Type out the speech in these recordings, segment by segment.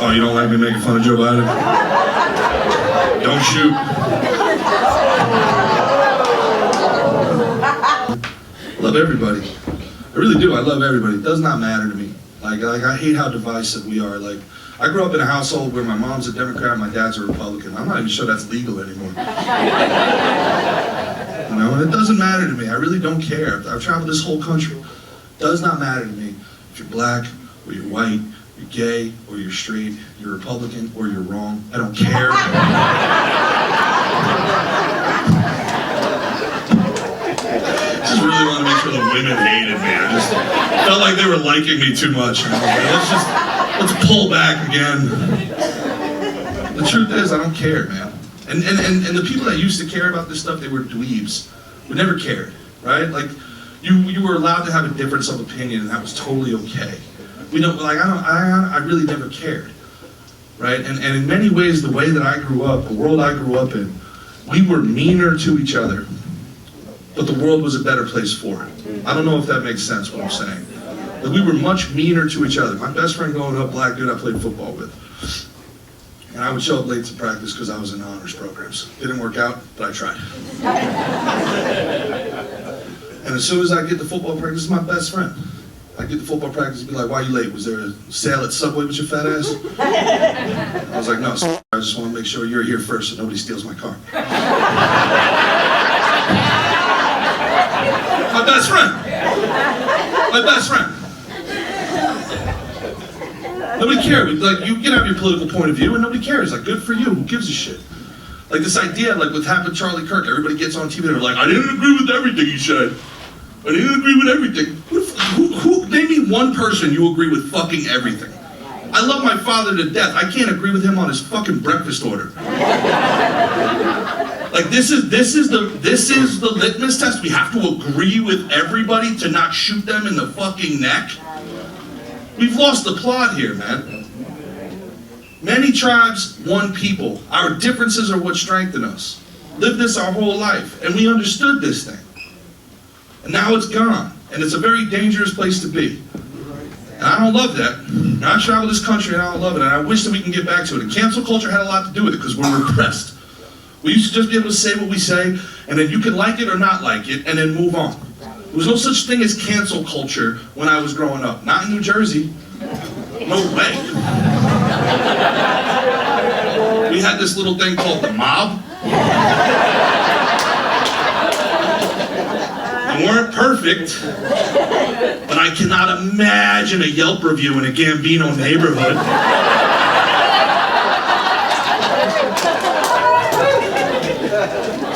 Oh, you don't like me making fun of Joe Biden? Don't shoot. I love everybody. I really do. I love everybody. It does not matter to me. Like I hate how divisive we are. Like, I grew up in a household where my mom's a Democrat and my dad's a Republican. I'm not even sure that's legal anymore. You know, and it doesn't matter to me. I really don't care. I've traveled this whole country. It does not matter to me if you're black or you're white, you're gay or you're straight, you're Republican or you're wrong. I don't care. I just really want to make sure the women hated me. I just felt like they were liking me too much. And I was like, let's pull back again. The truth is, I don't care, man. And the people that used to care about this stuff, they were dweebs. We never cared, right? Like, you were allowed to have a difference of opinion, and that was totally okay. We don't, like, I really never cared, right? And in many ways, the way that I grew up, the world I grew up in, we were meaner to each other, but the world was a better place for it. I don't know if that makes sense, what I'm saying. But we were much meaner to each other. My best friend growing up, black dude I played football with. And I would show up late to practice because I was in honors programs. Didn't work out, but I tried. And as soon as I get to football practice, this is my best friend. I get to football practice and be like, why are you late? Was there a sale at Subway with your fat ass? I was like, no, I just want to make sure you're here first so nobody steals my car. My best friend. My best friend. Nobody cares. Like, you can have your political point of view and nobody cares. Like, good for you. Who gives a shit? Like, this idea, like what happened to Charlie Kirk, everybody gets on TV and they're like, I didn't agree with everything he said. I didn't agree with everything. Who name me one person you agree with fucking everything? I love my father to death. I can't agree with him on his fucking breakfast order. Like, this is the litmus test. We have to agree with everybody to not shoot them in the fucking neck. We've lost the plot here, man. Many tribes, one people. Our differences are what strengthen us. Lived this our whole life, and we understood this thing. And now it's gone, and it's a very dangerous place to be. And I don't love that. And I travel this country and I don't love it, and I wish that we can get back to it. And cancel culture had a lot to do with it, because we're repressed. We used to just be able to say what we say, and then you can like it or not like it, and then move on. There was no such thing as cancel culture when I was growing up. Not in New Jersey. No way. We had this little thing called the mob. We weren't perfect, but I cannot imagine a Yelp review in a Gambino neighborhood.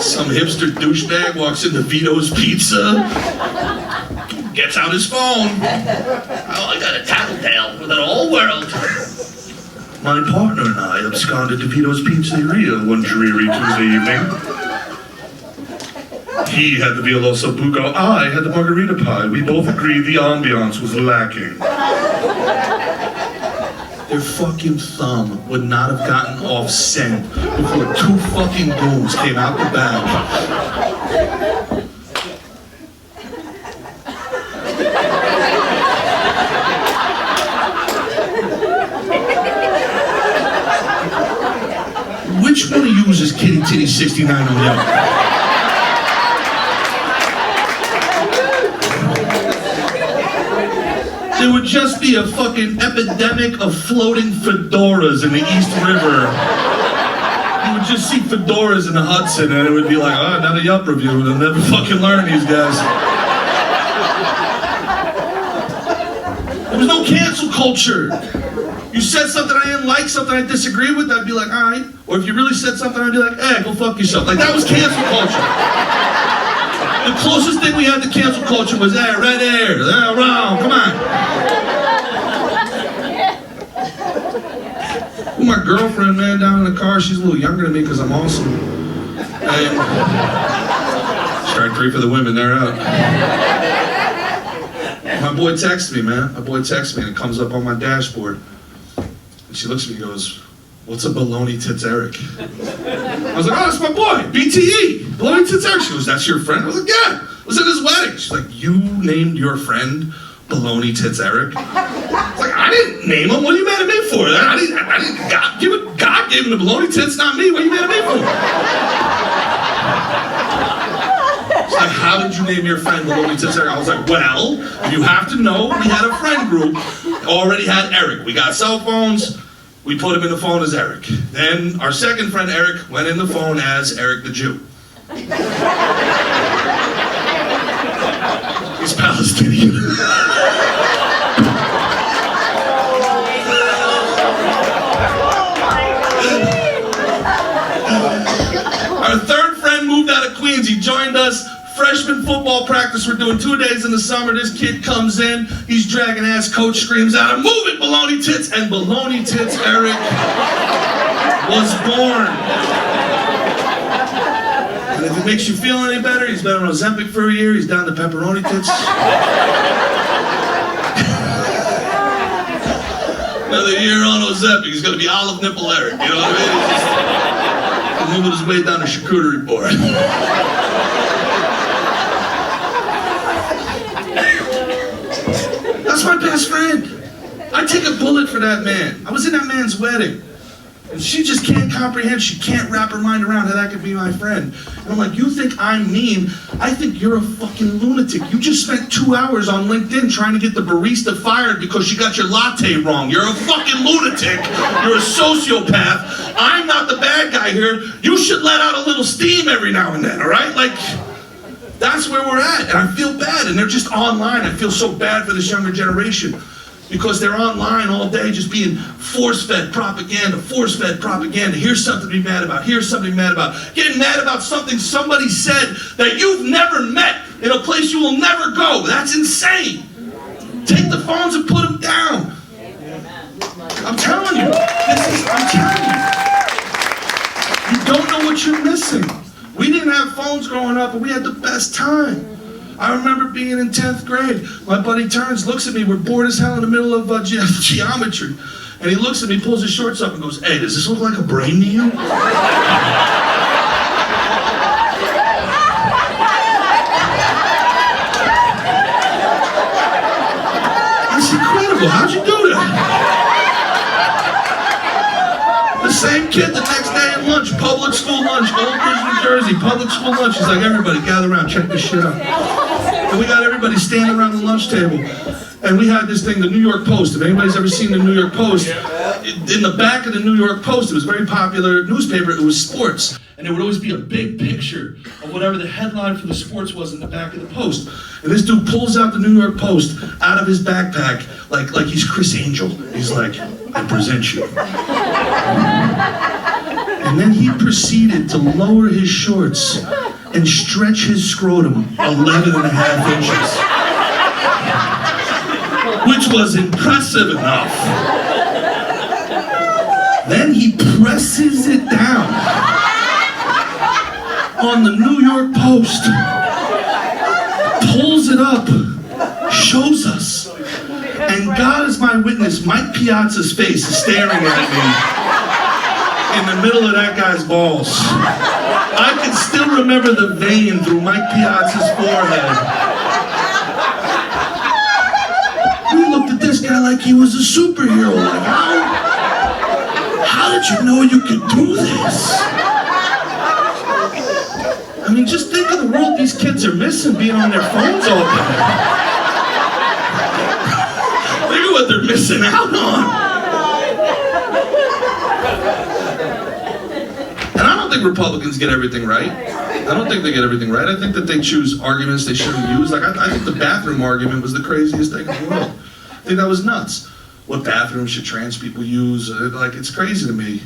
Some hipster douchebag walks into Vito's Pizza, gets out his phone. Oh, I got a tattletale for the whole world. My partner and I absconded to Vito's Pizzeria one dreary Tuesday evening. He had the Villosa Buco, I had the margarita pie. We both agreed the ambiance was lacking. Their fucking thumb would not have gotten off scent before two fucking goons came out the back. Which one of you is Kitty Titty 69 on Yelp? There would just be a fucking epidemic of floating fedoras in the East River. You would just see fedoras in the Hudson, and it would be like, oh, another Yelp review. They'll never fucking learn, these guys. There was no cancel culture. You said something I didn't like, something I disagree with, I'd be like, all right. Or if you really said something, I'd be like, hey, go fuck yourself. Like, that was cancel culture. The closest thing we had to cancel culture was, hey, red air, wrong, come on. Well, my girlfriend, man, down in the car, she's a little younger than me because I'm awesome. And strike three for the women, they're out. My boy texts me, man. My boy texts me and it comes up on my dashboard. And she looks at me and goes, what's a baloney tits Eric? I was like, oh, that's my boy, BTE, baloney tits Eric. She goes, that's your friend? I was like, yeah, it was at his wedding. She's like, you named your friend baloney tits Eric? I was like, I didn't name him, what are you mad at me for? I screaming, baloney tits, not me. What are you mad at me for? She's like, how did you name your friend Baloney Tits Eric? I was like, well, you have to know we had a friend group, already had Eric. We got cell phones, we put him in the phone as Eric. Then our second friend Eric went in the phone as Eric the Jew. He's Palestinian. Our third friend moved out of Queens. He joined us. Freshman football practice. We're doing 2 days in the summer. This kid comes in. He's dragging ass. Coach screams out, "Move it, Baloney Tits!" And Baloney Tits Eric was born. And if it makes you feel any better, he's been on Ozempic for a year. He's down to pepperoni tits. Another year on Ozempic. He's going to be olive nipple Eric. You know what I mean? He's moving his way down the charcuterie board. That's my best friend. I take a bullet for that man. I was in that man's wedding. And she just can't comprehend, she can't wrap her mind around how that could be my friend. And I'm like, you think I'm mean? I think you're a fucking lunatic. You just spent 2 hours on LinkedIn trying to get the barista fired because she got your latte wrong. You're a fucking lunatic. You're a sociopath. I'm not the bad guy here. You should let out a little steam every now and then, all right? Like, that's where we're at. And I feel bad. And they're just online. I feel so bad for this younger generation. Because they're online all day just being force-fed propaganda, force-fed propaganda. Here's something to be mad about, here's something to be mad about. Getting mad about something somebody said that you've never met in a place you will never go. That's insane. Take the phones and put them down. I'm telling you, I'm telling you. You don't know what you're missing. We didn't have phones growing up, but we had the best time. I remember being in 10th grade. My buddy turns, looks at me. We're bored as hell in the middle of geometry. And he looks at me, pulls his shorts up and goes, "Hey, does this look like a brain to you?" That's incredible. How'd you do that? The same kid the next day at lunch, public school lunch, Old Bridge, New Jersey, public school lunch. He's like, "Everybody gather around, check this shit out." And we got everybody standing around the lunch table. And we had this thing, the New York Post. If anybody's ever seen the New York Post, in the back of the New York Post, it was a very popular newspaper, it was sports. And there would always be a big picture of whatever the headline for the sports was in the back of the Post. And this dude pulls out the New York Post out of his backpack like he's Chris Angel. He's like, "I present you." And then he proceeded to lower his shorts and stretch his scrotum 11.5 inches. Which was impressive enough. Then he presses it down on the New York Post, pulls it up, shows us. And God is my witness, Mike Piazza's face is staring at me in the middle of that guy's balls. I can still remember the vein through Mike Piazza's forehead. We looked at this guy like he was a superhero. Like, how did you know you could do this? I mean, just think of the world these kids are missing being on their phones all day. Think of what they're missing out on. And I don't think Republicans get everything right. I don't think they get everything right. I think that they choose arguments they shouldn't use. Like, I think the bathroom argument was the craziest thing in the world. I think that was nuts. What bathroom should trans people use? Like, it's crazy to me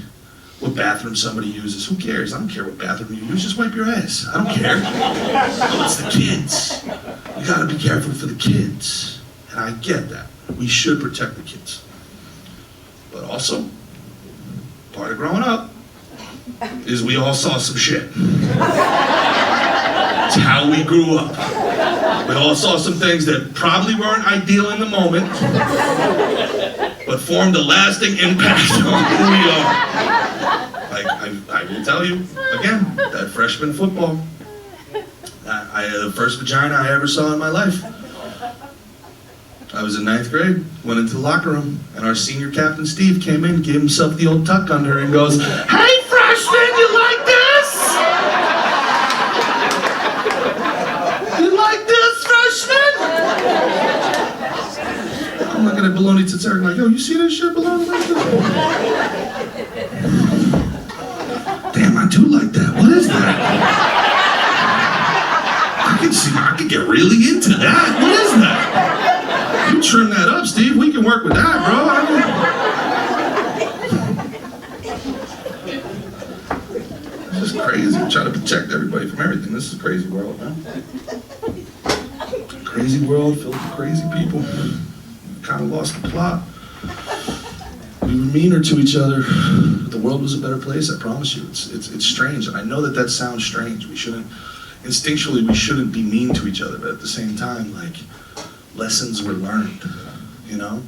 what bathroom somebody uses. Who cares? I don't care what bathroom you use. Just wipe your ass. I don't care. No, it's the kids. You gotta be careful for the kids. And I get that. We should protect the kids. But also, part of growing up is we all saw some shit. It's how we grew up. We all saw some things that probably weren't ideal in the moment, but formed a lasting impact on who we are. Like, I will tell you, again, that freshman football, the first vagina I ever saw in my life. I was in 9th grade, went into the locker room, and our senior captain, Steve, came in, gave himself the old tuck under, and goes, "Hey, freshman, you like this? You like this, freshman?" I'm looking at Baloney Tits Eric like, "Yo, you see this shit, Baloney?" Damn, I do like that. What is that? I could get really into that. What is that? You trim that up, Steve. We can work with that, bro. This is crazy. I'm trying to protect everybody from everything. This is a crazy world, man. Crazy world filled with crazy people. We kind of lost the plot. We were meaner to each other. The world was a better place, I promise you. It's strange, and I know that sounds strange. Instinctually, we shouldn't be mean to each other, but at the same time, like, lessons were learned, you know?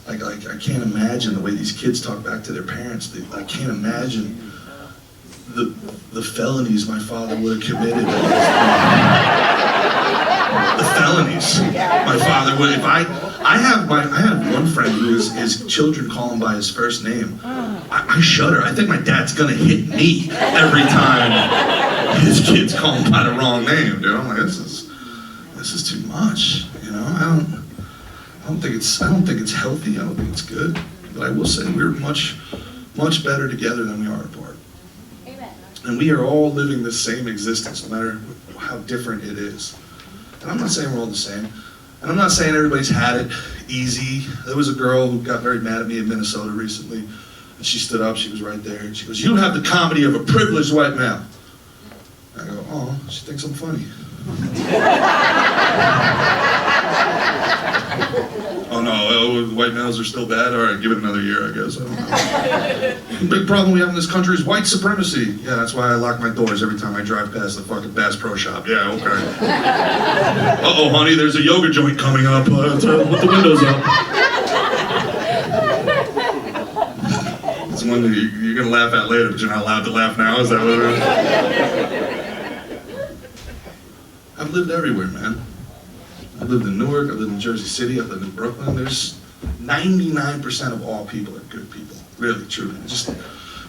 Like I can't imagine the way these kids talk back to their parents. I can't imagine the felonies my father would have committed. The felonies my father would. If I have one friend who his children call him by his first name. I shudder. I think my dad's gonna hit me every time his kids call him by the wrong name, dude. I'm like, this is too much, you know. I don't think it's healthy. I don't think it's good. But I will say we're much better together than we are apart. Amen. And we are all living the same existence, no matter how different it is. And I'm not saying we're all the same. And I'm not saying everybody's had it easy. There was a girl who got very mad at me in Minnesota recently. And she stood up, she was right there, and she goes, "You don't have the comedy of a privileged white male." I go, "Oh, she thinks I'm funny." "Oh no, white males are still bad? All right, give it another year, I guess. I don't know." The big problem we have in this country is white supremacy. "Yeah, that's why I lock my doors every time I drive past the fucking Bass Pro Shop." "Yeah, okay." "Uh-oh, honey, there's a yoga joint coming up. Put the windows up." It's one that you're gonna laugh at later, but you're not allowed to laugh now. Is that what it is? I've lived everywhere, man. I've lived in Newark, I've lived in Jersey City, I've lived in Brooklyn. There's 99% of all people are good people. Really, truly. Just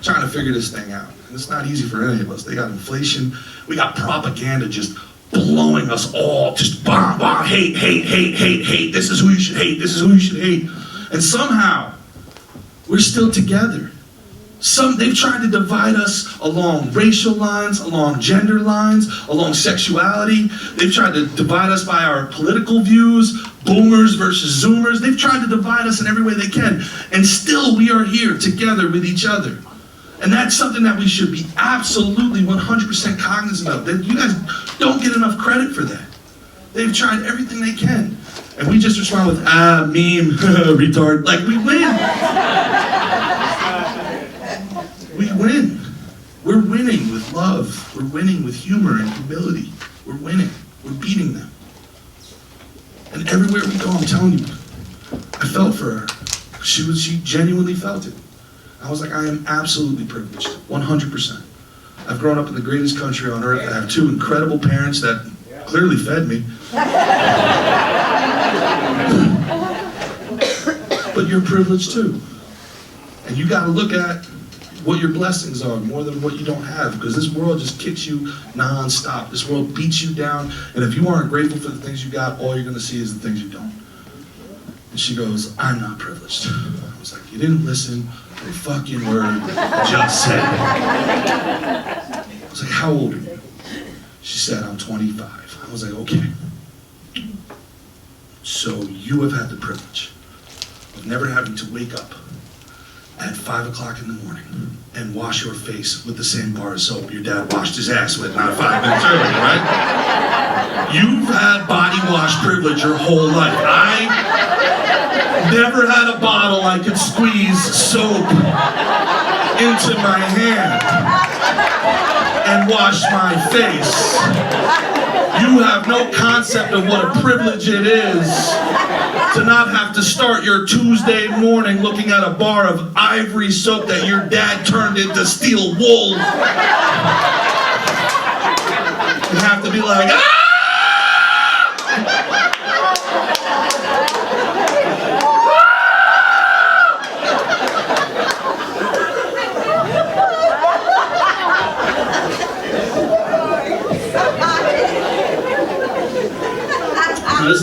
trying to figure this thing out. And it's not easy for any of us. They got inflation. We got propaganda just blowing us all. Just bomb, bomb, hate, hate, hate, hate, hate. This is who you should hate. This is who you should hate. And somehow, we're still together. They've tried to divide us along racial lines, along gender lines, along sexuality. They've tried to divide us by our political views, boomers versus zoomers. They've tried to divide us in every way they can. And still we are here together with each other. And that's something that we should be absolutely 100% cognizant of. That you guys don't get enough credit for that. They've tried everything they can. And we just respond with, meme, retard. Like, we win. We win. We're winning with love. We're winning with humor and humility. We're winning. We're beating them. And everywhere we go, I'm telling you, I felt for her. She genuinely felt it. I was like, I am absolutely privileged, 100%. I've grown up in the greatest country on earth. I have two incredible parents that clearly fed me. But you're privileged too. And you gotta look at what your blessings are more than what you don't have, because this world just kicks you non-stop. This world beats you down, and if you aren't grateful for the things you got, all you're gonna see is the things you don't. And she goes, I'm not privileged. I was like, you didn't listen to a fucking word I just said. I was like, how old are you? She said, I'm 25. I was like, okay. So you have had the privilege of never having to wake up at 5 o'clock in the morning and wash your face with the same bar of soap your dad washed his ass with not 5 minutes earlier, right? You've had body wash privilege your whole life. I never had a bottle I could squeeze soap into my hand and wash my face. You have no concept of what a privilege it is to not have to start your Tuesday morning looking at a bar of ivory soap that your dad turned into steel wool. And have to be like, ah!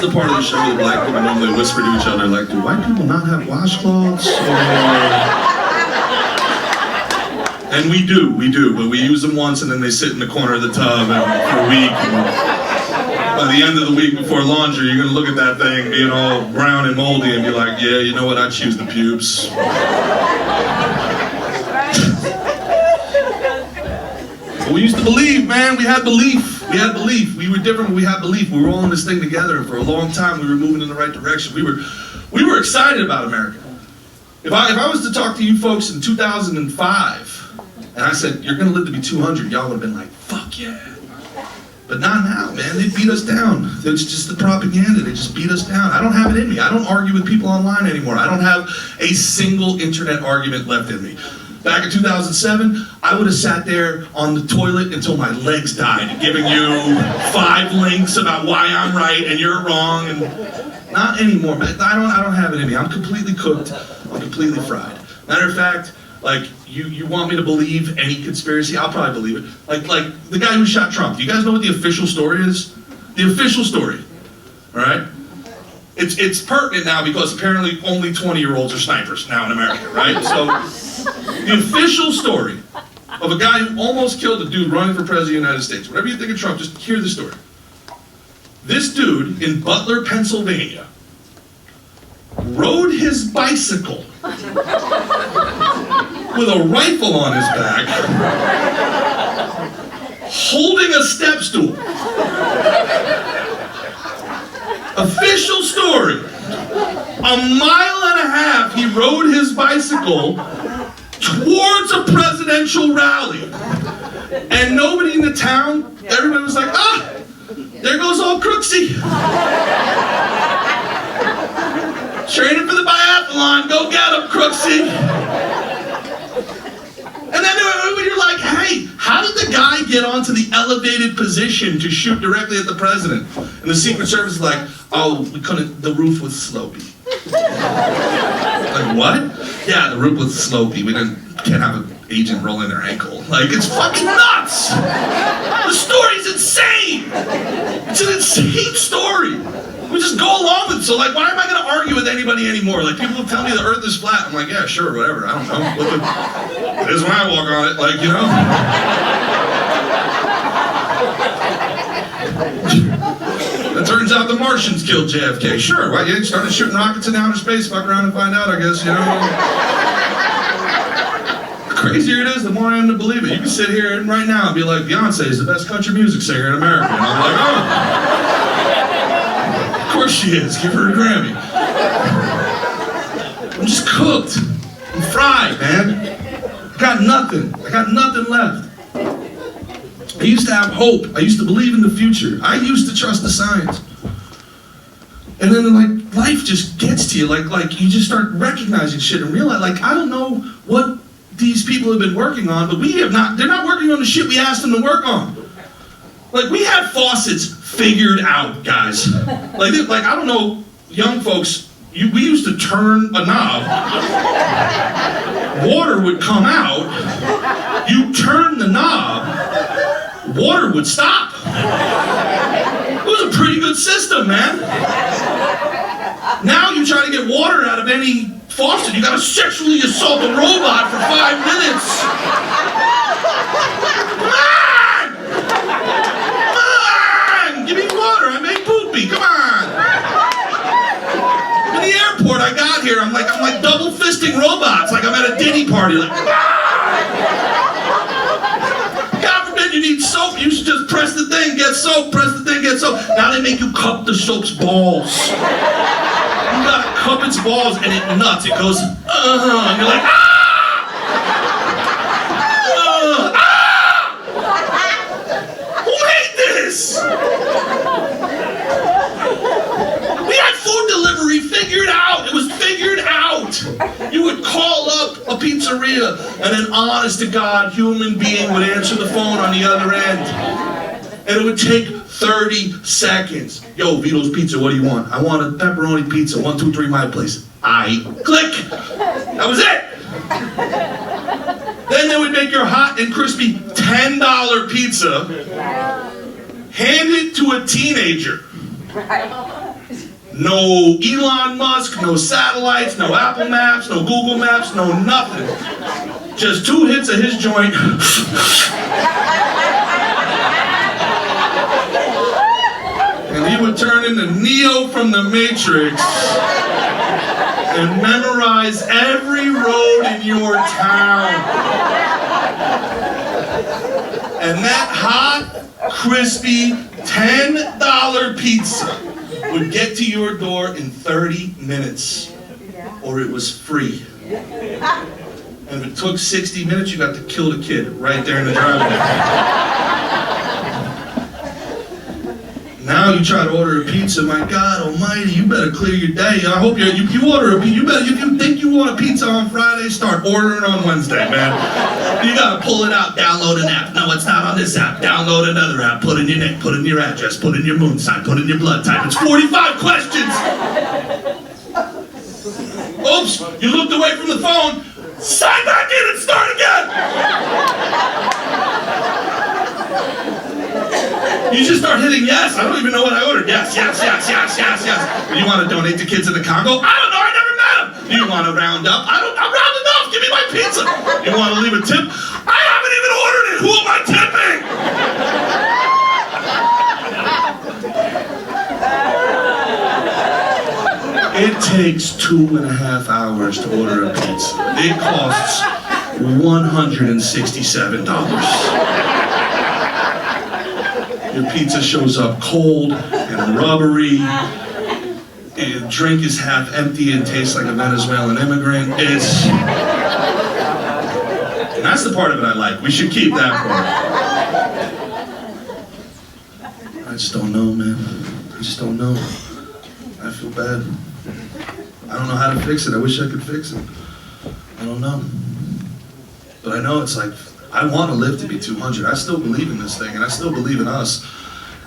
is the part of the show where black people normally whisper to each other, like, do white people not have washcloths? And we do, but we use them once and then they sit in the corner of the tub for a week. And by the end of the week before laundry, you're gonna look at that thing being all brown and moldy and be like, yeah, you know what, I choose the pubes. We used to believe, man. We had belief. We were different, but we had belief. We were all in this thing together, and for a long time, we were moving in the right direction. We were excited about America. If I was to talk to you folks in 2005, and I said, you're going to live to be 200, y'all would have been like, fuck yeah. But not now, man. They beat us down. It's just the propaganda. They just beat us down. I don't have it in me. I don't argue with people online anymore. I don't have a single internet argument left in me. Back in 2007, I would have sat there on the toilet until my legs died, giving you 5 links about why I'm right and you're wrong, and not anymore, man. I don't have it in me. I'm completely cooked. I'm completely fried. Matter of fact, like, you want me to believe any conspiracy? I'll probably believe it. Like the guy who shot Trump. Do you guys know what the official story is? The official story, all right? It's pertinent now because apparently only 20-year-olds are snipers now in America, right? So the official story of a guy who almost killed a dude running for president of the United States. Whatever you think of Trump, just hear the story. This dude in Butler, Pennsylvania, rode his bicycle with a rifle on his back, holding a step stool. Official story. A mile and a half he rode his bicycle towards a presidential rally. And nobody in the town, everybody was like, ah, there goes old Crooksy. Training for the biathlon, go get him, Crooksy. And then you're like, hey, how did the guy get onto the elevated position to shoot directly at the president? And the Secret Service is like, oh, we couldn't, the roof was slopey. Like, what? Yeah, the roof was slopey. Can't have an agent rolling their ankle. Like, it's fucking nuts! The story's insane! It's an insane story. We just go along with it. So, like, why am I going to argue with anybody anymore? Like, people will tell me the earth is flat. I'm like, yeah, sure, whatever. I don't know. It is when I walk on it. Like, you know? It turns out the Martians killed JFK. Sure, why? You started shooting rockets in outer space. Fuck around and find out, I guess, you know? The crazier it is, the more I am to believe it. You can sit here right now and be like, Beyonce is the best country music singer in America. And I'm like, oh. Of course she is. Give her a Grammy. I'm just cooked. I'm fried, man. I got nothing left. I used to have hope. I used to believe in the future. I used to trust the signs. And then, like, life just gets to you. Like you just start recognizing shit and realize, like, I don't know what these people have been working on, but they're not working on the shit we asked them to work on. Like, we have faucets figured out, guys. Like I don't know, young folks, we used to turn a knob, water would come out, you turn the knob, water would stop. It was a pretty good system, man. Now you try to get water out of any faucet, you gotta sexually assault a robot for 5 minutes. Come on! Give me water, I make poopy, come on! In the airport, I got here, I'm like double fisting robots, like I'm at a Diddy party, like, God forbid you need soap, you should just press the thing, get soap, press the thing, get soap. Now they make you cup the soap's balls. You gotta cup its balls and it nuts, it goes, and you're like, Who made this? We had food delivery figured out. It was figured out. You would call up a pizzeria and an honest-to-God human being would answer the phone on the other end. And it would take 30 seconds. Yo, Vito's Pizza, what do you want? I want a pepperoni pizza, 1, 2, 3, my place. Click. That was it. Then they would make your hot and crispy $10 pizza, hand it to a teenager. No Elon Musk, no satellites, no Apple Maps, no Google Maps, no nothing. Just 2 hits of his joint. And he would turn into Neo from the Matrix and memorize every road in your town. And that hot, crispy, $10 pizza would get to your door in 30 minutes, or it was free. And if it took 60 minutes, you got to kill the kid right there in the driveway. Now you try to order a pizza, my God almighty, you better clear your day. I hope you order a pizza, if you think you want a pizza on Friday, start ordering on Wednesday, man. You gotta pull it out, download an app. No, it's not on this app. Download another app, put in your name, put in your address, put in your moon sign, put in your blood type. It's 45 questions. Oops, you looked away from the phone. Sign back in and start again. You just start hitting yes. I don't even know what I ordered. Yes. You want to donate to kids in the Congo? I don't know. I never met them. You want to round up? I'm rounding up. Give me my pizza. You want to leave a tip? I haven't even ordered it. Who am I tipping? It takes 2.5 hours to order a pizza. It costs $167. Your pizza shows up cold and rubbery, and drink is half empty and tastes like a Venezuelan immigrant. And that's the part of it I like. We should keep that part. I just don't know, man. I just don't know. I feel bad. I don't know how to fix it. I wish I could fix it. I don't know. But I know it's like, I want to live to be 200. I still believe in this thing, and I still believe in us.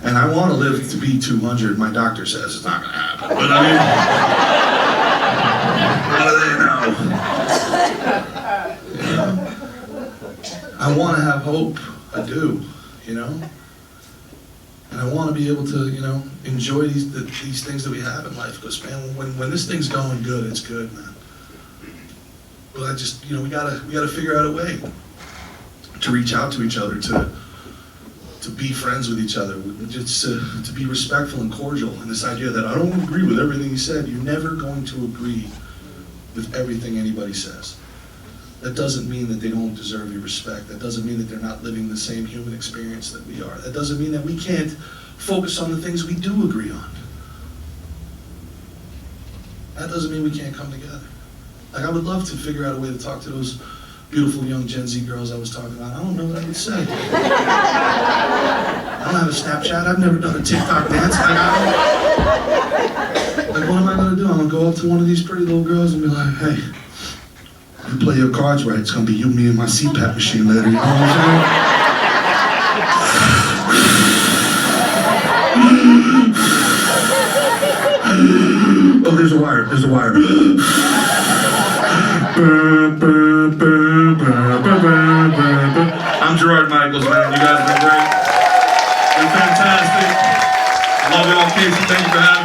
And I want to live to be 200. My doctor says it's not going to happen. But I mean, what do they know? You know? I want to have hope. I do, you know? And I want to be able to, you know, enjoy these things that we have in life. Because, man, when this thing's going good, it's good, man. But I just, you know, we gotta figure out a way to reach out to each other, to be friends with each other, just to be respectful and cordial. And this idea that I don't agree with everything he said, you're never going to agree with everything anybody says. That doesn't mean that they don't deserve your respect. That doesn't mean that they're not living the same human experience that we are. That doesn't mean that we can't focus on the things we do agree on. That doesn't mean we can't come together. Like, I would love to figure out a way to talk to those beautiful young Gen Z girls I was talking about. I don't know what I would say. I don't have a Snapchat. I've never done a TikTok dance. Like, what am I going to do? I'm going to go up to one of these pretty little girls and be like, hey, you play your cards right, it's going to be you, me, and my CPAP machine later. You know what I'm saying? Oh, there's a wire. There's a wire. I'm Gerard Michaels, man. You guys have been great. You're fantastic. I love y'all, Casey. Thank you for having me.